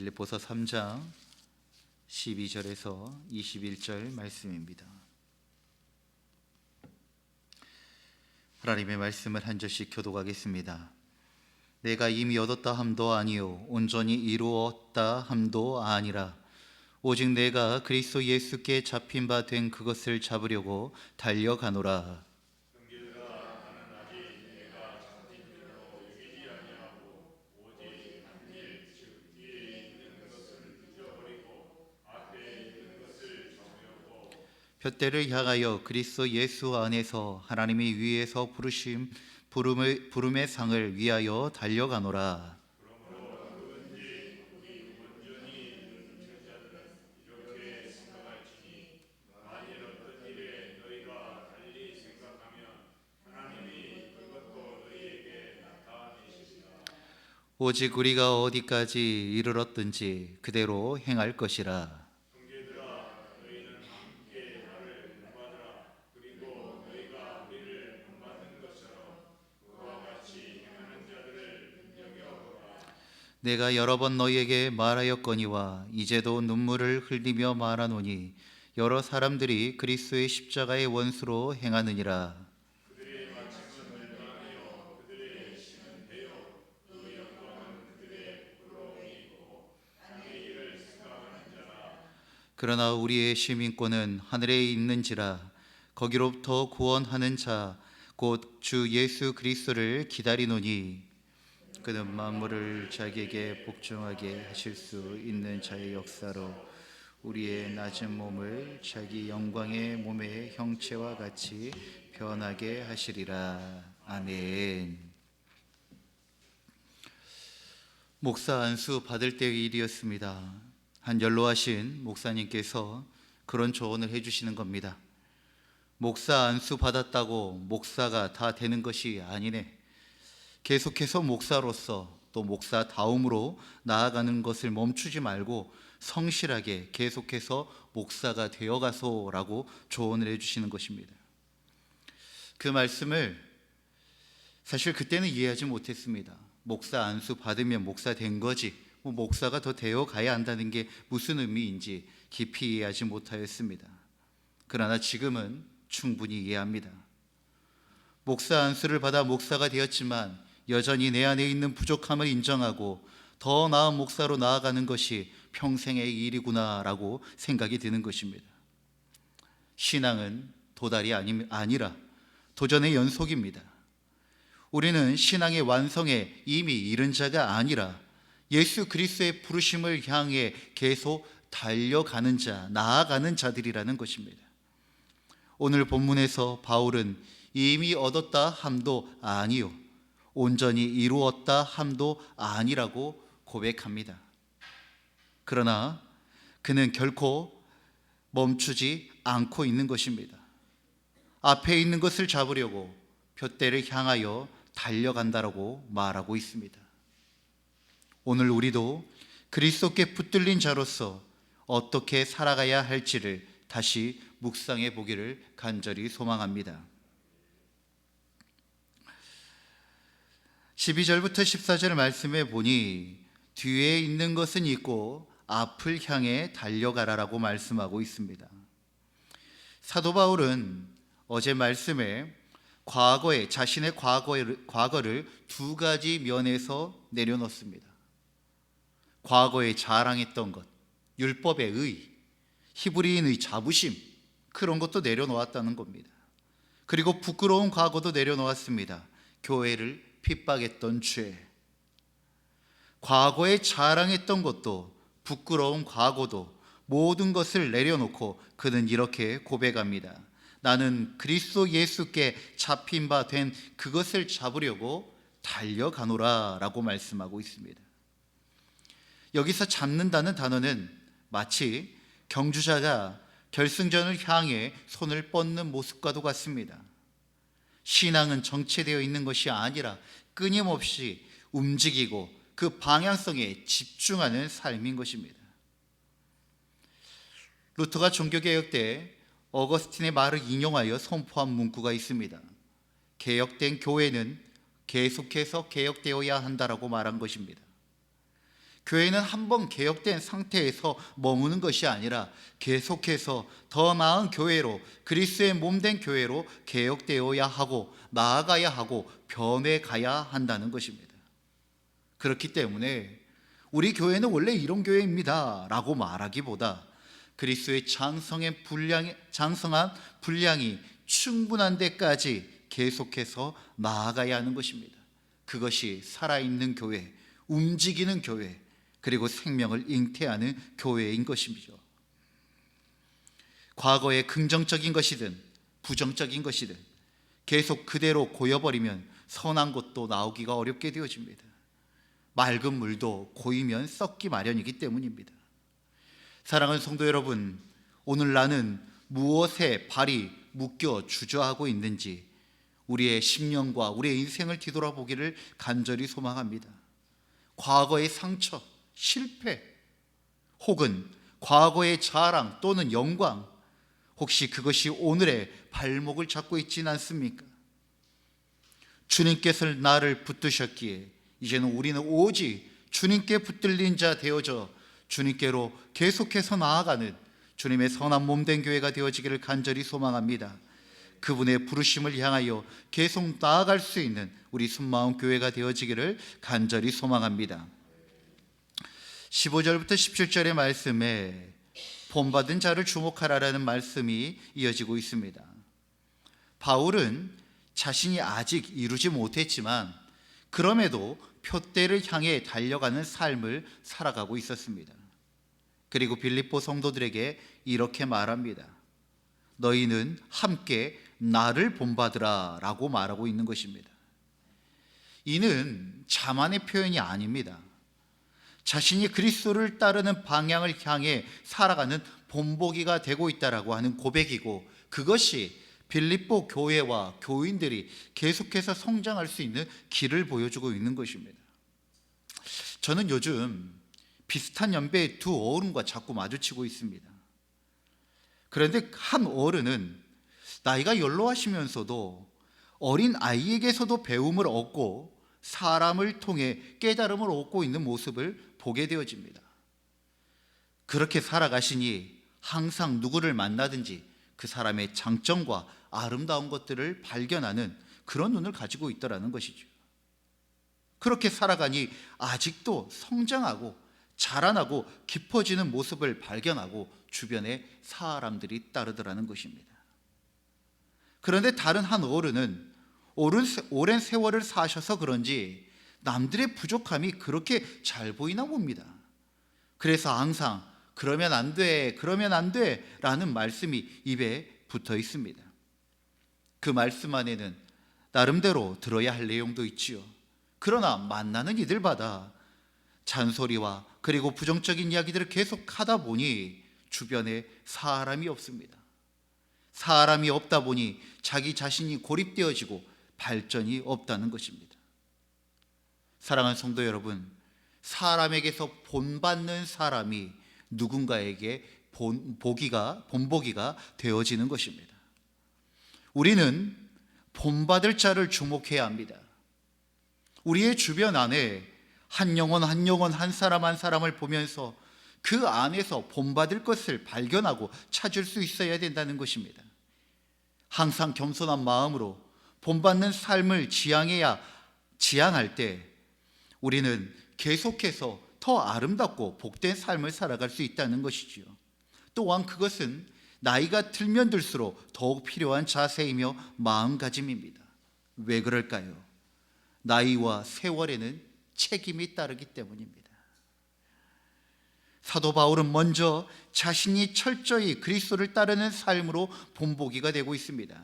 빌립보서 3장 12절에서 21절 말씀입니다. 하나님의 말씀을 한 절씩 교독하겠습니다. 내가 이미 얻었다 함도 아니요 온전히 이루었다 함도 아니라 오직 내가 그리스도 예수께 잡힌 바 된 그것을 잡으려고 달려가노라. 푯대를 향하여 그리스도 예수 안에서 하나님이 위에서 부름의 상을 위하여 달려가노라. 오직 우리가 어디까지 이르렀든지 그대로 행할 것이라. 내가 여러 번 너희에게 말하였거니와 이제도 눈물을 흘리며 말하노니 여러 사람들이 그리스도의 십자가의 원수로 행하느니라. 그러나 우리의 시민권은 하늘에 있는지라. 거기로부터 구원하는 자 곧 주 예수 그리스도를 기다리노니 그는 만물을 자기에게 복종하게 하실 수 있는 자의 역사로 우리의 낮은 몸을 자기 영광의 몸의 형체와 같이 변하게 하시리라. 아멘. 목사 안수 받을 때의 일이었습니다. 한 연로하신 목사님께서 그런 조언을 해주시는 겁니다. 목사 안수 받았다고 목사가 다 되는 것이 아니네. 계속해서 목사로서 또 목사다움으로 나아가는 것을 멈추지 말고 성실하게 계속해서 목사가 되어가소라고 조언을 해주시는 것입니다. 그 말씀을 사실 그때는 이해하지 못했습니다. 목사 안수 받으면 목사 된 거지, 목사가 더 되어가야 한다는 게 무슨 의미인지 깊이 이해하지 못하였습니다. 그러나 지금은 충분히 이해합니다. 목사 안수를 받아 목사가 되었지만 여전히 내 안에 있는 부족함을 인정하고 더 나은 목사로 나아가는 것이 평생의 일이구나라고 생각이 드는 것입니다. 신앙은 도달이 아니라 도전의 연속입니다. 우리는 신앙의 완성에 이미 이른 자가 아니라 예수 그리스도의 부르심을 향해 계속 달려가는 자, 나아가는 자들이라는 것입니다. 오늘 본문에서 바울은 이미 얻었다 함도 아니요 온전히 이루었다 함도 아니라고 고백합니다. 그러나 그는 결코 멈추지 않고 있는 것입니다. 앞에 있는 것을 잡으려고 푯대를 향하여 달려간다라고 말하고 있습니다. 오늘 우리도 그리스도께 붙들린 자로서 어떻게 살아가야 할지를 다시 묵상해 보기를 간절히 소망합니다. 12절부터 14절 말씀해 보니 뒤에 있는 것은 있고 앞을 향해 달려가라라고 말씀하고 있습니다. 사도 바울은 어제 말씀에 자신의 과거를 두 가지 면에서 내려놓습니다. 과거에 자랑했던 것, 율법의 의, 히브리인의 자부심, 그런 것도 내려놓았다는 겁니다. 그리고 부끄러운 과거도 내려놓았습니다. 교회를 핍박했던 죄, 과거에 자랑했던 것도 부끄러운 과거도 모든 것을 내려놓고 그는 이렇게 고백합니다. 나는 그리스도 예수께 잡힌 바 된 그것을 잡으려고 달려가노라 라고 말씀하고 있습니다. 여기서 잡는다는 단어는 마치 경주자가 결승전을 향해 손을 뻗는 모습과도 같습니다. 신앙은 정체되어 있는 것이 아니라 끊임없이 움직이고 그 방향성에 집중하는 삶인 것입니다. 루터가 종교개혁 때 어거스틴의 말을 인용하여 선포한 문구가 있습니다. 개혁된 교회는 계속해서 개혁되어야 한다라고 말한 것입니다. 교회는 한번 개혁된 상태에서 머무는 것이 아니라 계속해서 더 나은 교회로, 그리스도의 몸된 교회로 개혁되어야 하고 나아가야 하고 변해가야 한다는 것입니다. 그렇기 때문에 우리 교회는 원래 이런 교회입니다 라고 말하기보다 그리스도의 장성한 분량이 충분한 데까지 계속해서 나아가야 하는 것입니다. 그것이 살아있는 교회, 움직이는 교회, 그리고 생명을 잉태하는 교회인 것이죠. 과거의 긍정적인 것이든 부정적인 것이든 계속 그대로 고여버리면 선한 것도 나오기가 어렵게 되어집니다. 맑은 물도 고이면 썩기 마련이기 때문입니다. 사랑하는 성도 여러분, 오늘 나는 무엇에 발이 묶여 주저하고 있는지 우리의 심령과 우리의 인생을 뒤돌아보기를 간절히 소망합니다. 과거의 상처, 실패, 혹은 과거의 자랑 또는 영광, 혹시 그것이 오늘의 발목을 잡고 있지는 않습니까? 주님께서 나를 붙드셨기에 이제는 우리는 오직 주님께 붙들린 자 되어져 주님께로 계속해서 나아가는 주님의 선한 몸된 교회가 되어지기를 간절히 소망합니다. 그분의 부르심을 향하여 계속 나아갈 수 있는 우리 순마음 교회가 되어지기를 간절히 소망합니다. 15절부터 17절의 말씀에 본받은 자를 주목하라라는 말씀이 이어지고 있습니다. 바울은 자신이 아직 이루지 못했지만 그럼에도 표대를 향해 달려가는 삶을 살아가고 있었습니다. 그리고 빌립보 성도들에게 이렇게 말합니다. 너희는 함께 나를 본받으라 라고 말하고 있는 것입니다. 이는 자만의 표현이 아닙니다. 자신이 그리스도를 따르는 방향을 향해 살아가는 본보기가 되고 있다라고 하는 고백이고, 그것이 빌립보 교회와 교인들이 계속해서 성장할 수 있는 길을 보여주고 있는 것입니다. 저는 요즘 비슷한 연배의 두 어른과 자꾸 마주치고 있습니다. 그런데 한 어른은 나이가 연로하시면서도 어린 아이에게서도 배움을 얻고 사람을 통해 깨달음을 얻고 있는 모습을 보게 되어집니다. 그렇게 살아가시니 항상 누구를 만나든지 그 사람의 장점과 아름다운 것들을 발견하는 그런 눈을 가지고 있더라는 것이죠. 그렇게 살아가니 아직도 성장하고 자라나고 깊어지는 모습을 발견하고 주변에 사람들이 따르더라는 것입니다. 그런데 다른 한 어른은 오랜 세월을 사셔서 그런지 남들의 부족함이 그렇게 잘 보이나 봅니다. 그래서 항상 그러면 안 돼, 그러면 안 돼 라는 말씀이 입에 붙어 있습니다. 그 말씀 안에는 나름대로 들어야 할 내용도 있지요. 그러나 만나는 이들마다 잔소리와 그리고 부정적인 이야기들을 계속 하다 보니 주변에 사람이 없습니다. 사람이 없다 보니 자기 자신이 고립되어지고 발전이 없다는 것입니다. 사랑하는 성도 여러분, 사람에게서 본받는 사람이 누군가에게 본보기가 되어지는 것입니다. 우리는 본받을 자를 주목해야 합니다. 우리의 주변 안에 한 영혼 한 영혼, 한 사람 한 사람을 보면서 그 안에서 본받을 것을 발견하고 찾을 수 있어야 된다는 것입니다. 항상 겸손한 마음으로 본받는 삶을 지향할 때 우리는 계속해서 더 아름답고 복된 삶을 살아갈 수 있다는 것이지요. 또한 그것은 나이가 들면 들수록 더욱 필요한 자세이며 마음가짐입니다. 왜 그럴까요? 나이와 세월에는 책임이 따르기 때문입니다. 사도 바울은 먼저 자신이 철저히 그리스도를 따르는 삶으로 본보기가 되고 있습니다.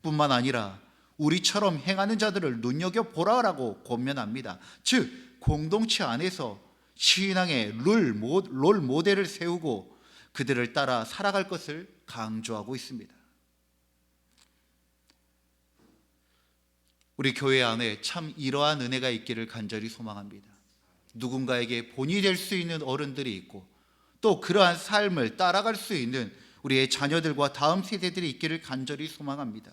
뿐만 아니라 우리처럼 행하는 자들을 눈여겨보라라고 권면합니다. 즉 공동체 안에서 신앙의 롤 모델을 세우고 그들을 따라 살아갈 것을 강조하고 있습니다. 우리 교회 안에 참 이러한 은혜가 있기를 간절히 소망합니다. 누군가에게 본이 될 수 있는 어른들이 있고 또 그러한 삶을 따라갈 수 있는 우리의 자녀들과 다음 세대들이 있기를 간절히 소망합니다.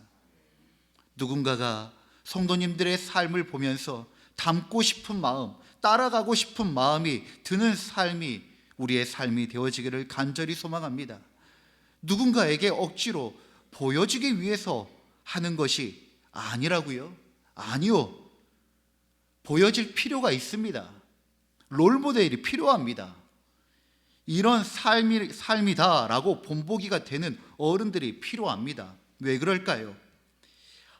누군가가 성도님들의 삶을 보면서 닮고 싶은 마음, 따라가고 싶은 마음이 드는 삶이 우리의 삶이 되어지기를 간절히 소망합니다. 누군가에게 억지로 보여주기 위해서 하는 것이 아니라고요? 아니요. 보여질 필요가 있습니다. 롤모델이 필요합니다. 이런 삶이다라고 본보기가 되는 어른들이 필요합니다. 왜 그럴까요?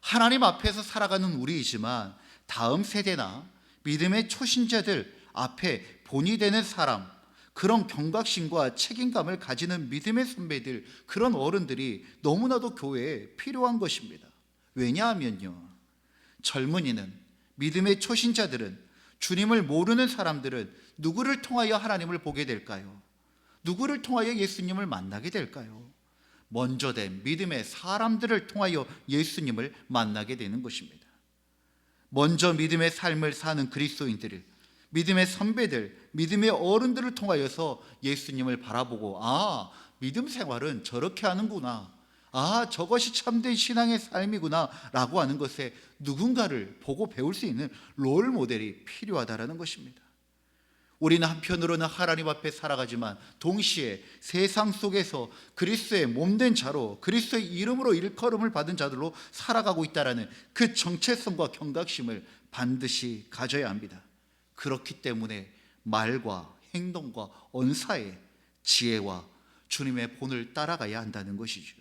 하나님 앞에서 살아가는 우리이지만 다음 세대나 믿음의 초신자들 앞에 본이 되는 사람, 그런 경각심과 책임감을 가지는 믿음의 선배들, 그런 어른들이 너무나도 교회에 필요한 것입니다. 왜냐하면요, 젊은이는, 믿음의 초신자들은, 주님을 모르는 사람들은 누구를 통하여 하나님을 보게 될까요? 누구를 통하여 예수님을 만나게 될까요? 먼저 된 믿음의 사람들을 통하여 예수님을 만나게 되는 것입니다. 먼저 믿음의 삶을 사는 그리스도인들을, 믿음의 선배들, 믿음의 어른들을 통하여서 예수님을 바라보고, 아, 믿음 생활은 저렇게 하는구나, 아, 저것이 참된 신앙의 삶이구나 라고 하는 것에 누군가를 보고 배울 수 있는 롤 모델이 필요하다는 것입니다. 우리는 한편으로는 하나님 앞에 살아가지만 동시에 세상 속에서 그리스도의 몸된 자로, 그리스도의 이름으로 일컬음을 받은 자들로 살아가고 있다는 그 정체성과 경각심을 반드시 가져야 합니다. 그렇기 때문에 말과 행동과 언사의 지혜와 주님의 본을 따라가야 한다는 것이죠.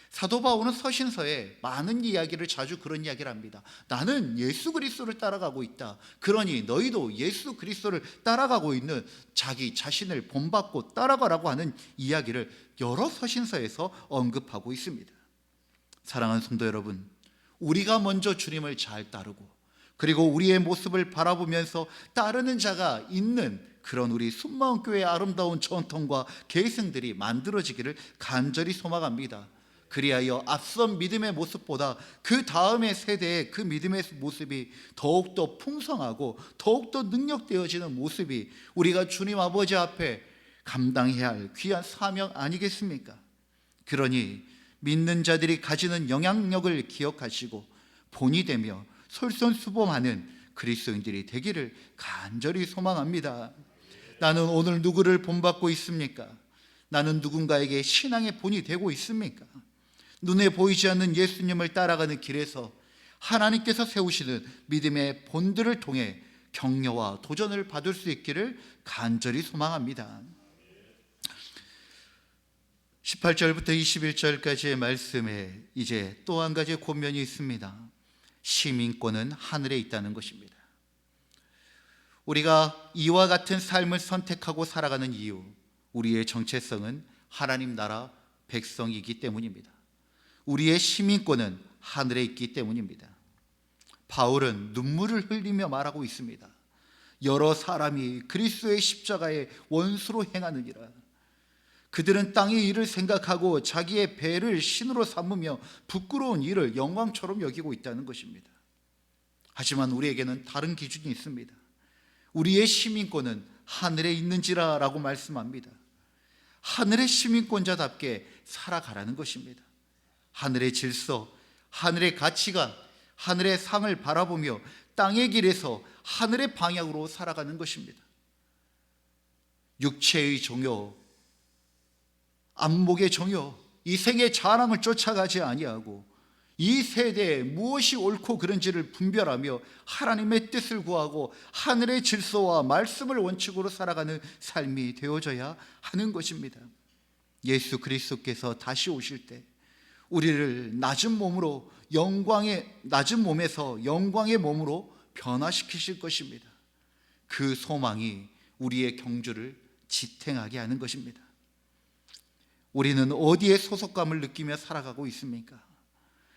사도 바울은 서신서에 많은 이야기를, 자주 그런 이야기를 합니다. 나는 예수 그리스도를 따라가고 있다. 그러니 너희도 예수 그리스도를 따라가고 있는 자기 자신을 본받고 따라가라고 하는 이야기를 여러 서신서에서 언급하고 있습니다. 사랑하는 성도 여러분, 우리가 먼저 주님을 잘 따르고, 그리고 우리의 모습을 바라보면서 따르는 자가 있는 그런 우리 순마음 교회의 아름다운 전통과 계승들이 만들어지기를 간절히 소망합니다. 그리하여 앞선 믿음의 모습보다 그 다음의 세대의 그 믿음의 모습이 더욱더 풍성하고 더욱더 능력되어지는 모습이 우리가 주님 아버지 앞에 감당해야 할 귀한 사명 아니겠습니까? 그러니 믿는 자들이 가지는 영향력을 기억하시고 본이 되며 솔선수범하는 그리스도인들이 되기를 간절히 소망합니다. 나는 오늘 누구를 본받고 있습니까? 나는 누군가에게 신앙의 본이 되고 있습니까? 눈에 보이지 않는 예수님을 따라가는 길에서 하나님께서 세우시는 믿음의 본들을 통해 격려와 도전을 받을 수 있기를 간절히 소망합니다. 18절부터 21절까지의 말씀에 이제 또 한 가지의 권면이 있습니다. 시민권은 하늘에 있다는 것입니다. 우리가 이와 같은 삶을 선택하고 살아가는 이유, 우리의 정체성은 하나님 나라 백성이기 때문입니다. 우리의 시민권은 하늘에 있기 때문입니다. 바울은 눈물을 흘리며 말하고 있습니다. 여러 사람이 그리스도의 십자가에 원수로 행하느니라. 그들은 땅의 일을 생각하고 자기의 배를 신으로 삼으며 부끄러운 일을 영광처럼 여기고 있다는 것입니다. 하지만 우리에게는 다른 기준이 있습니다. 우리의 시민권은 하늘에 있는지라 라고 말씀합니다. 하늘의 시민권자답게 살아가라는 것입니다. 하늘의 질서, 하늘의 가치관, 하늘의 상을 바라보며 땅의 길에서 하늘의 방향으로 살아가는 것입니다. 육체의 종요, 안목의 종요, 이 생의 자랑을 쫓아가지 아니하고 이 세대에 무엇이 옳고 그른지를 분별하며 하나님의 뜻을 구하고 하늘의 질서와 말씀을 원칙으로 살아가는 삶이 되어져야 하는 것입니다. 예수 그리스도께서 다시 오실 때 우리를 낮은 몸에서 영광의 몸으로 변화시키실 것입니다. 그 소망이 우리의 경주를 지탱하게 하는 것입니다. 우리는 어디에 소속감을 느끼며 살아가고 있습니까?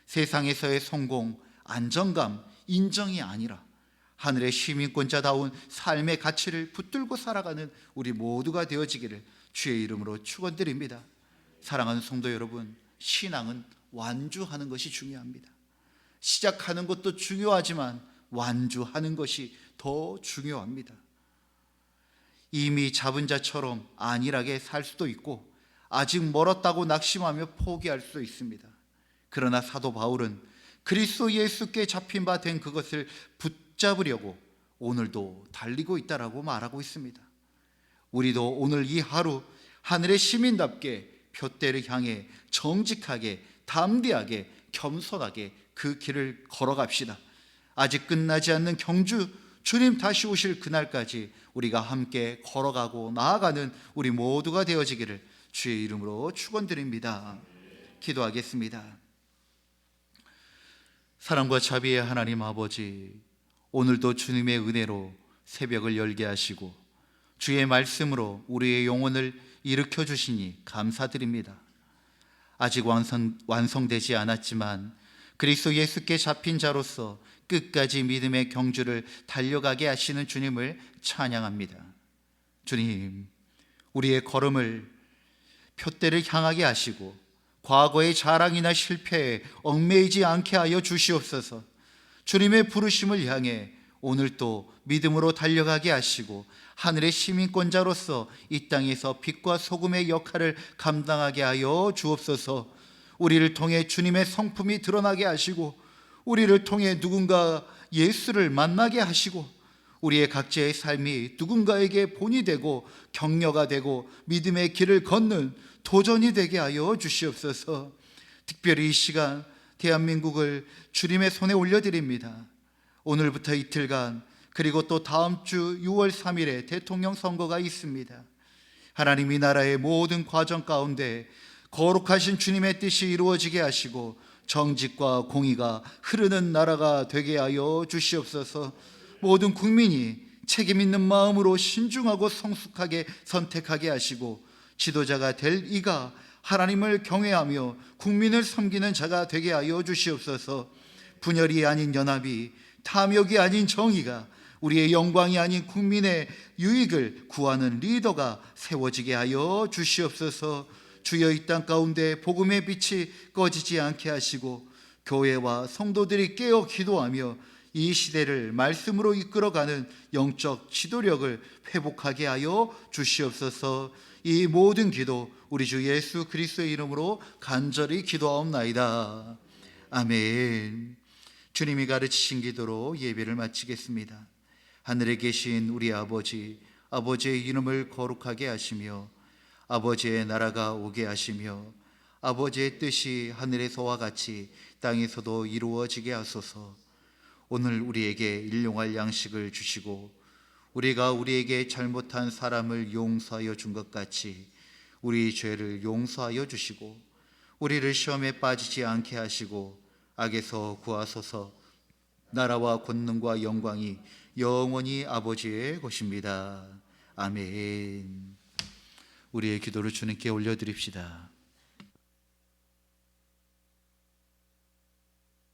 세상에서의 성공, 안정감, 인정이 아니라 하늘의 시민권자다운 삶의 가치를 붙들고 살아가는 우리 모두가 되어지기를 주의 이름으로 축원드립니다. 사랑하는 성도 여러분, 신앙은 완주하는 것이 중요합니다. 시작하는 것도 중요하지만 완주하는 것이 더 중요합니다. 이미 잡은 자처럼 안일하게 살 수도 있고 아직 멀었다고 낙심하며 포기할 수도 있습니다. 그러나 사도 바울은 그리스도 예수께 잡힌 바 된 그것을 붙잡으려고 오늘도 달리고 있다라고 말하고 있습니다. 우리도 오늘 이 하루 하늘의 시민답게 푯대를 향해 정직하게, 담대하게, 겸손하게 그 길을 걸어갑시다. 아직 끝나지 않는 경주, 주님 다시 오실 그날까지 우리가 함께 걸어가고 나아가는 우리 모두가 되어지기를 주의 이름으로 축원드립니다. 기도하겠습니다. 사랑과 자비의 하나님 아버지, 오늘도 주님의 은혜로 새벽을 열게 하시고 주의 말씀으로 우리의 영혼을 일으켜 주시니 감사드립니다. 아직 완성되지 않았지만 그리스도 예수께 잡힌 자로서 끝까지 믿음의 경주를 달려가게 하시는 주님을 찬양합니다. 주님, 우리의 걸음을 푯대를 향하게 하시고 과거의 자랑이나 실패에 얽매이지 않게 하여 주시옵소서. 주님의 부르심을 향해 오늘 또 믿음으로 달려가게 하시고 하늘의 시민권자로서 이 땅에서 빛과 소금의 역할을 감당하게 하여 주옵소서. 우리를 통해 주님의 성품이 드러나게 하시고 우리를 통해 누군가 예수를 만나게 하시고 우리의 각자의 삶이 누군가에게 본이 되고 격려가 되고 믿음의 길을 걷는 도전이 되게 하여 주시옵소서. 특별히 이 시간 대한민국을 주님의 손에 올려드립니다. 오늘부터 이틀간 그리고 또 다음 주 6월 3일에 대통령 선거가 있습니다. 하나님, 이 나라의 모든 과정 가운데 거룩하신 주님의 뜻이 이루어지게 하시고 정직과 공의가 흐르는 나라가 되게 하여 주시옵소서. 모든 국민이 책임 있는 마음으로 신중하고 성숙하게 선택하게 하시고 지도자가 될 이가 하나님을 경외하며 국민을 섬기는 자가 되게 하여 주시옵소서. 분열이 아닌 연합이, 탐욕이 아닌 정의가, 우리의 영광이 아닌 국민의 유익을 구하는 리더가 세워지게 하여 주시옵소서. 주여, 이 땅 가운데 복음의 빛이 꺼지지 않게 하시고 교회와 성도들이 깨어 기도하며 이 시대를 말씀으로 이끌어가는 영적 지도력을 회복하게 하여 주시옵소서. 이 모든 기도 우리 주 예수 그리스도의 이름으로 간절히 기도하옵나이다. 아멘. 주님이 가르치신 기도로 예배를 마치겠습니다. 하늘에 계신 우리 아버지, 아버지의 이름을 거룩하게 하시며 아버지의 나라가 오게 하시며 아버지의 뜻이 하늘에서와 같이 땅에서도 이루어지게 하소서. 오늘 우리에게 일용할 양식을 주시고 우리가 우리에게 잘못한 사람을 용서하여 준 것 같이 우리 죄를 용서하여 주시고 우리를 시험에 빠지지 않게 하시고 악에서 구하소서. 나라와 권능과 영광이 영원히 아버지의 것입니다. 아멘. 우리의 기도를 주님께 올려드립시다.